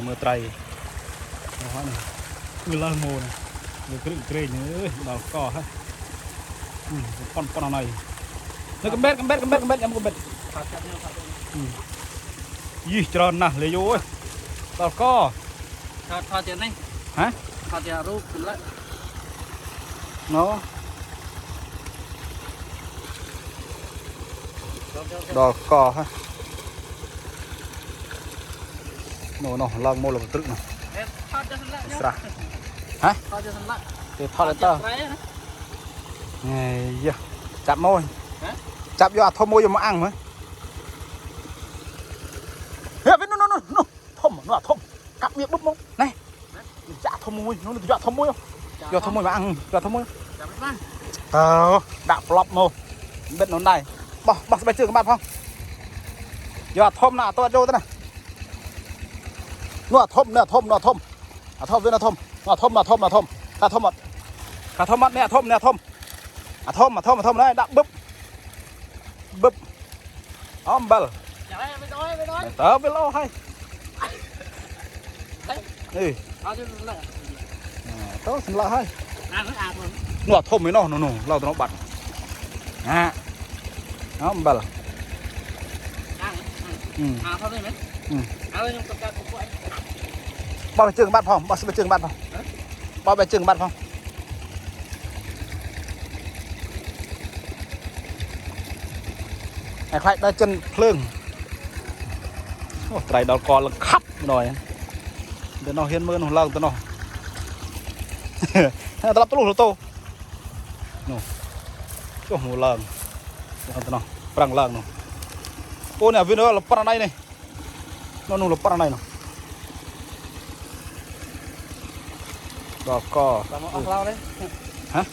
มือไตรนะฮะนี่คือลาโมนะมือกระดิ่งเกรงเนี่ยดอกก่อฮะปอนอะไรนี่กำเบ็ดยังกำเบ็ดยี่จรนะเลยโย้ดอกก่อทอดเจนนี่ฮะทอดเจนรูปขึ้นแล้วเนาะดอกก่อฮะโน่ลองโมลงตึกนะทอดจะสันละสระฮะทอดจะสันละเดี๋ยวทอดแล้วต่อไงเยอะจับมวยจับยอดทอมมวยอยู่มาอังมั้ยเฮ้ยไปนู่นทอมนู่นทอมกัดเมียปุ๊บมั้งนี่จับทอมมวยนู่นยอดทอมมวยยอดทอมมวยมาอังยอดทอมมวยจับไปบ้างดักปลอบโมเบ็ดนนได้บ่ไปเจอกันบ้านพ่อยอดทอมน่ะตัวโจตัวน่ะนู่นทอมด้วยนะทอมถ้าทอมมัดเนี่ยทอมได้ดักบึ๊บอ้อมเบลไปด้อยไปเล่าให้นี่เอาจะสันละต้องสำลักให้อ่านมันนวดทอมไม่นอนู่นเราต้องบัดอ้อมเบลเขาได้ไหมอะไรยังต้องการผมไว้บ่ไปเจอบ้านพ่อบ่ไปเจอบ้านพ่อบ่ไปเจอบ้านพ่อไอ้ใครได้จนเพลิงโอ้ไตรดอกกอลคับหน่อยเดี๋ยวน้องเห็นมือหนูเล่าตัวน้องตลับตัวลูกโตนู่ก็หูเล่าตัวน้องปรังเล่านู่โอ้เนี่ยวินเนอร์เราปรังไหนนี่นู่นเราปรังไหนนู่ดอกกอเราเลยฮะ